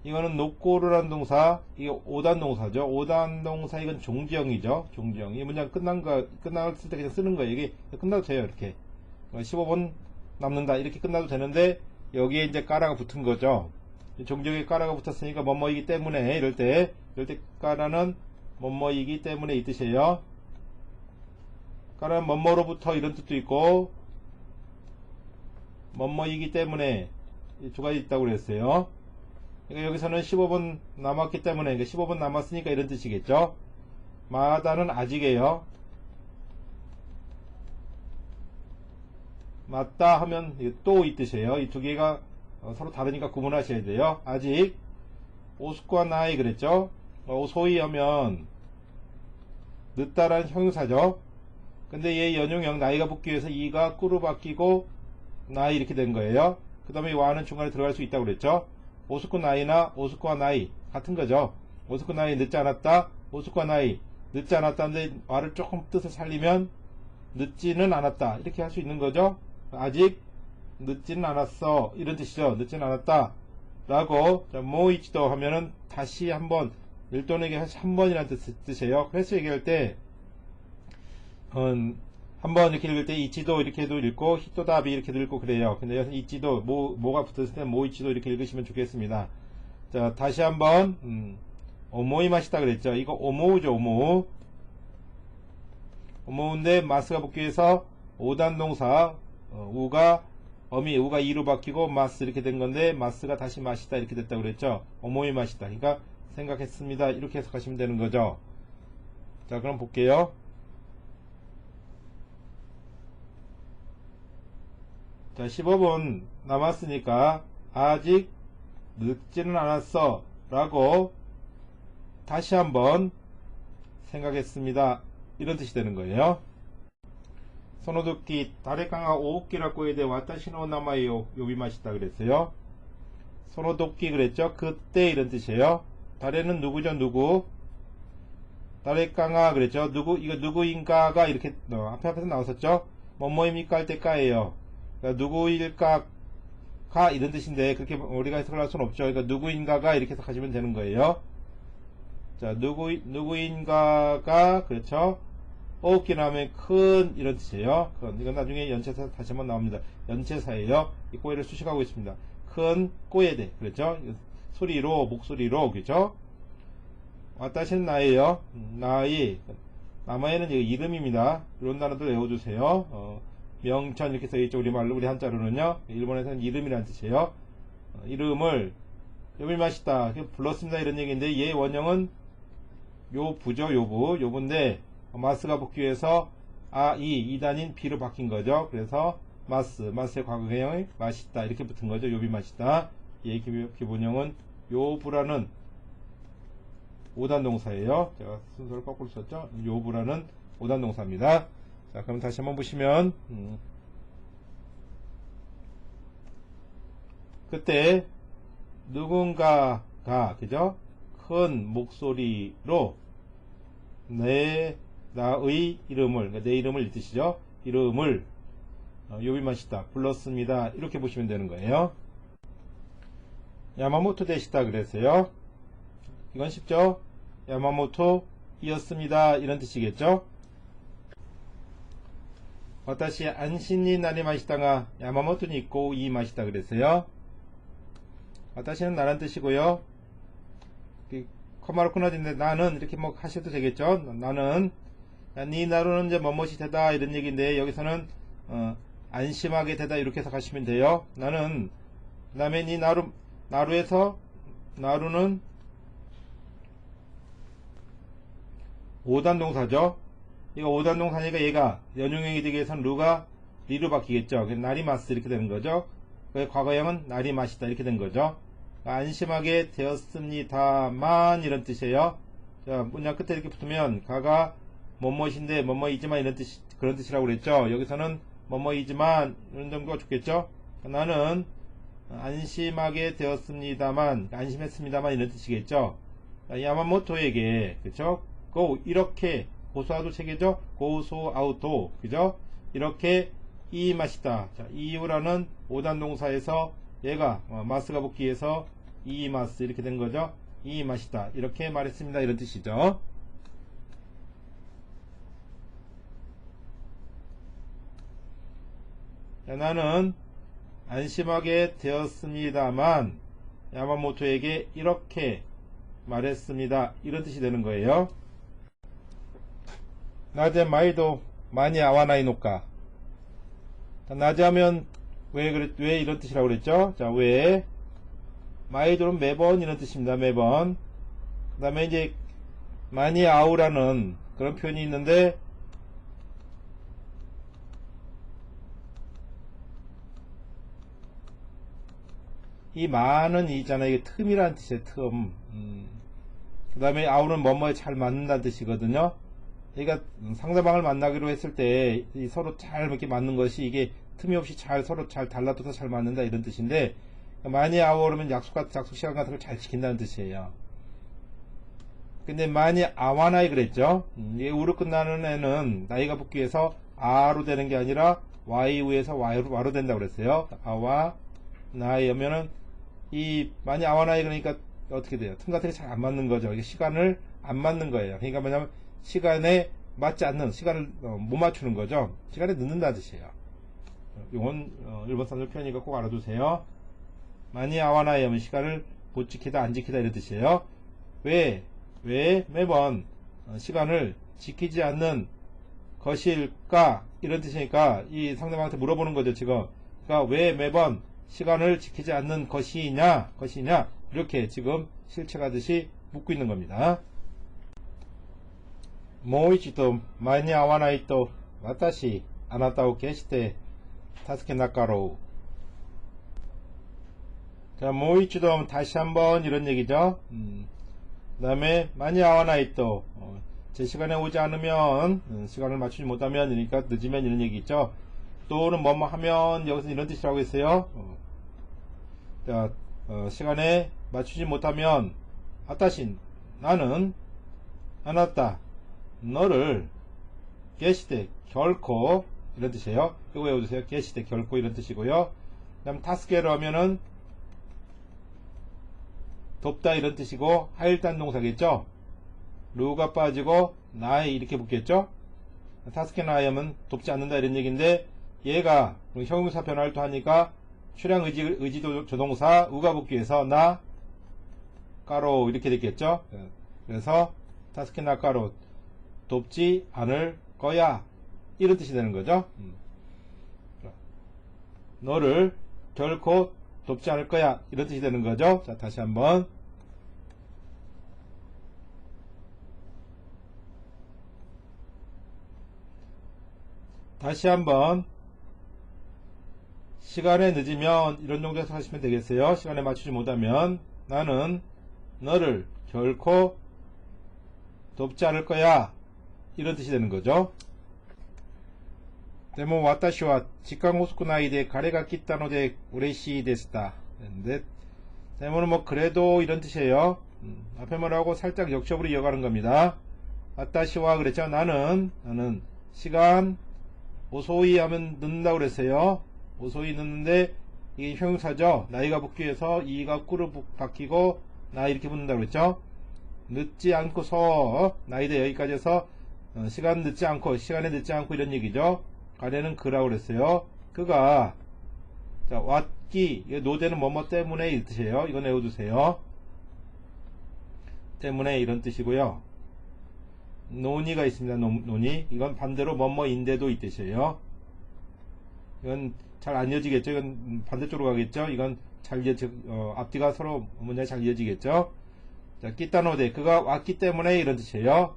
이거는 노코루라는 동사, 이게 5단 동사죠. 5단 동사 이건 종지형이죠. 종지형. 이 문장 끝났을 때 그냥 쓰는 거예요. 이게 끝나도 돼요. 이렇게 15분 남는다 이렇게 끝나도 되는데 여기에 이제 까라가 붙은 거죠. 종지형에 까라가 붙었으니까 뭐뭐이기 때문에 이럴 때 까라는 뭐뭐이기 때문에 이 뜻이에요. 까라는 뭐뭐로부터 이런 뜻도 있고 뭐뭐이기 때문에 두 가지 있다고 그랬어요. 그러니까 여기서는 15분 남았기 때문에 15분 남았으니까 이런 뜻이겠죠. 마다는 아직이에요. 맞다 하면 또 이 뜻이에요. 이 두 개가 서로 다르니까 구분하셔야 돼요. 아직 오스쿠와 나이 그랬죠. 소위 하면 늦다란 형용사죠. 근데 얘 연용형 나이가 붙기 위해서 이가 꾸로 바뀌고 나이 이렇게 된 거예요. 그 다음에 와는 중간에 들어갈 수 있다고 그랬죠. 오스쿠 나이나 오스쿠와 나이 같은 거죠. 오스쿠 나이 늦지 않았다, 오스쿠와 나이 늦지 않았다인데 와를 조금 뜻을 살리면 늦지는 않았다 이렇게 할 수 있는 거죠. 아직 늦지는 않았어 이런 뜻이죠. 늦지는 않았다 라고 모이치도 하면은 다시 한번 일돈에게 한 번이라는 뜻이에요. 그래서 얘기할 때 한번 이렇게 읽을 때 이치도 이렇게도 읽고 히토다비 이렇게도 읽고 그래요. 근데 여기서 이치도 모가 붙었을 때 모이치도 이렇게 읽으시면 좋겠습니다. 자, 다시 한번 오모이 마시다 그랬죠. 이거 오모우죠. 오모우. 오모우인데 마스가 붙기 위해서 5단 동사 우가 우가 이로 바뀌고 마스 이렇게 된 건데 마스가 다시 마시다 이렇게 됐다고 그랬죠. 오모이 마시다. 그러니까 생각했습니다. 이렇게 해석하시면 되는 거죠. 자, 그럼 볼게요. 자, 15분 남았으니까 아직 늦지는 않았어 라고 다시 한번 생각했습니다. 이런 뜻이 되는 거예요. 소노도끼 다레깡가 오우키라고 해대 와타시노 나마이요 요비마시다 그랬어요. 소노도끼 그랬죠. 그때 이런 뜻이에요. 다레는 누구죠? 누구? 다레깡가 그랬죠. 누구? 이거 누구인가가 이렇게 앞에서 나왔었죠. 뭐뭐입니까 할 때 까예요. 그러니까 누구일까 가 이런 뜻인데 그렇게 우리가 해석을 할 수는 없죠. 그러니까 누구인가가 이렇게 해석하시면 되는 거예요. 자, 누구인가가 그렇죠. 오키나 하면 큰 이런 뜻이에요. 큰. 이건 나중에 연체사 다시 한번 나옵니다. 연체사예요. 이 꼬에를 수식하고 있습니다. 큰 꼬에대 그렇죠. 소리로 목소리로 그렇죠. 와타시는 나예요. 나이 남아에는 이름입니다. 이런 단어들 외워주세요. 명천 이렇게 써있죠. 우리말로 우리 한자로는요. 일본에서는 이름이라는 뜻이에요. 이름을 요비마시다 불렀습니다 이런 얘기인데 얘 원형은 요부죠. 요부인데 마스가 붙기 위해서 이단인 B로 바뀐 거죠. 그래서 마스의 과거형이 맛있다 이렇게 붙은 거죠. 요비 맛있다. 얘 기본형은 요부라는 5단 동사예요. 제가 순서를 거꾸로 썼죠. 요부라는 5단 동사입니다. 자, 그럼 다시 한번 보시면 그때 누군가가 그죠? 큰 목소리로 나의 이름을 그러니까 내 이름을 이 뜻이죠. 이름을 요비마시다 불렀습니다. 이렇게 보시면 되는 거예요. 야마모토 되시다 그랬어요. 이건 쉽죠? 야마모토 이었습니다. 이런 뜻이겠죠? 와타시 안신이 나리 마시다가 야마모토니 있고 이 마시다 그랬어요. 와타시는 나란 뜻이고요. 커마로 끊어진데 나는 이렇게 뭐 하셔도 되겠죠. 나는 니 나루는 이제 뭐뭇이 되다 이런 얘기인데 여기서는 안심하게 되다 이렇게 해석하시면 돼요. 나는 그 다음에 니 나루에서 나루는 5단 동사죠. 이거 5단 동사니까 얘가 연용형이 되기 위해서는 루가 리로 바뀌겠죠. 나리마스 이렇게 되는 거죠. 과거형은 나리마시다 이렇게 된 거죠. 안심하게 되었습니다만 이런 뜻이에요. 자, 문장 끝에 이렇게 붙으면 가가 뭐뭐인데 뭐뭐이지만 이런 뜻 그런 뜻이라고 그랬죠. 여기서는 뭐뭐이지만 이런 정도가 좋겠죠. 나는 안심하게 되었습니다만, 안심했습니다만 이런 뜻이겠죠. 야마모토에게, 그죠? go 이렇게 고소아도 체계죠. 고소아우도, 그죠? 이렇게 이 맛이다. 자, 이유라는 오단 동사에서 얘가 마스가 붙기위해서 이 마스 이렇게 된 거죠. 이 맛이다. 이렇게 말했습니다. 이런 뜻이죠. 자, 나는 안심하게 되었습니다만 야마모토에게 이렇게 말했습니다. 이런 뜻이 되는 거예요. 낮에 마이도 많이 아와나이노까. 낮에 하면 왜 이런 뜻이라고 그랬죠? 자, 왜 마이도는 매번 이런 뜻입니다. 매번. 그 다음에 이제 많이 아우라는 그런 표현이 있는데 이 많은 있잖아요. 이게 틈이라는 뜻이에요. 틈. 그 다음에 아우는 뭐뭐에 잘 맞는다는 뜻이거든요. 그러니까 상대방을 만나기로 했을 때 서로 잘 이렇게 맞는 것이 이게 틈이 없이 서로 잘 달라붙어서 잘 맞는다 이런 뜻인데, 많이 아우 그러면 약속 시간 같은 걸 잘 지킨다는 뜻이에요. 근데 많이 아와나이 그랬죠. 이게 우로 끝나는 애는 나이가 붙기 위해서 아로 되는 게 아니라 와이우에서 와로 된다고 그랬어요. 아와 나이 하면은 이 많이 아와나이 그러니까 어떻게 돼요? 틈 같은 게 잘 안 맞는 거죠. 이게 시간을 안 맞는 거예요. 그러니까 뭐냐면 시간에 맞지 않는, 시간을 못 맞추는 거죠. 시간에 늦는다는 뜻이에요. 이건 일본 사람들 표현이니까 꼭 알아두세요. 많이 아와나이 하면 시간을 못 지키다 안 지키다 이런 뜻이에요. 왜 매번 시간을 지키지 않는 것일까 이런 뜻이니까 이 상대방한테 물어보는 거죠. 지금 그러니까 왜 매번 시간을 지키지 않는 것이냐 이렇게 지금 실체가듯이 묻고 있는 겁니다. もう一度前に会わないと私あなたを決して助けなかろう. 자, もう一度 다시 한번 이런 얘기죠. 그 다음에 많이 아와나이 또 제 시간에 오지 않으면, 시간을 맞추지 못하면, 그러니까 늦으면 이런 얘기 있죠. 또는 뭐뭐 하면 여기서 이런 뜻이라고 했어요. 자, 시간에 맞추지 못하면 아따신 나는 아나타 너를 게시대 결코 이런 뜻이에요. 이거 외워주세요. 게시대 결코 이런 뜻이고요. 그 다음 타스케로 하면은 돕다 이런 뜻이고 하일단 동사겠죠. 루가 빠지고 나에 이렇게 붙겠죠. 타스케 나에 하면 돕지 않는다 이런 얘기인데, 얘가 형용사 변화를 또 하니까 출양 의지도 조동사 우가 붙기 위해서 나 까로 이렇게 됐겠죠. 그래서 타스케 나 까로 돕지 않을 거야 이런 뜻이 되는 거죠. 너를 결코 돕지 않을 거야 이런 뜻이 되는 거죠. 자, 다시 한번. 다시 한번. 시간에 늦으면 이런 정도에서 하시면 되겠어요. 시간에 맞추지 못하면 나는 너를 결코 돕지 않을 거야 이런 뜻이 되는 거죠. でも私は時間遅くないで彼が来たので嬉しいでした. 근데 데모는 뭐 그래도 이런 뜻이에요. 앞에 말하고 살짝 역접으로 이어가는 겁니다. 와타시와 그랬죠. 나는 시간 오소이 하면 늦는다고 그랬어요. 오소이 늦는데 이게 형용사죠. 나이가 붙기 위해서 이가 꾸르 바뀌고 나 이렇게 붙는다고 그랬죠. 늦지 않고서 나이대 여기까지 해서 시간에 늦지 않고 이런 얘기죠. 가래는 그라고 그랬어요. 그가 자, 왔기 노대는 뭐뭐 때문에 이 뜻이에요. 이거 외워두세요. 때문에 이런 뜻이고요. 논의가 있습니다. 논의. 이건 반대로 뭐뭐인데도 이 뜻이에요. 이건 잘 안 이어지겠죠. 이건 반대쪽으로 가겠죠. 이건 잘 앞뒤가 서로 문장이 잘 이어지겠죠. 자, 끼따노데 그가 왔기 때문에 이런 뜻이에요.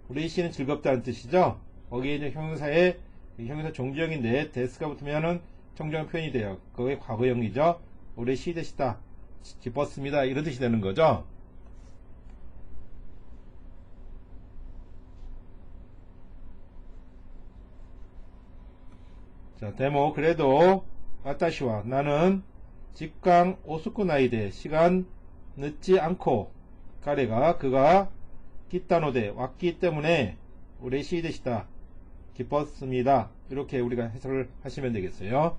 우리 씨는 즐겁다는 뜻이죠. 거기에 이제 형용사 종주형인데 데스가 붙으면은 정정 표현이 돼요. 그게 과거형이죠. 우리 시 되시다 기뻤습니다 이런 뜻이 되는 거죠. 자, 데모 그래도 와타시와 나는 직강 오스쿠나이데 시간 늦지 않고 그가 기타노데 왔기 때문에 우레시 데시다 기뻤습니다. 이렇게 우리가 해석을 하시면 되겠어요.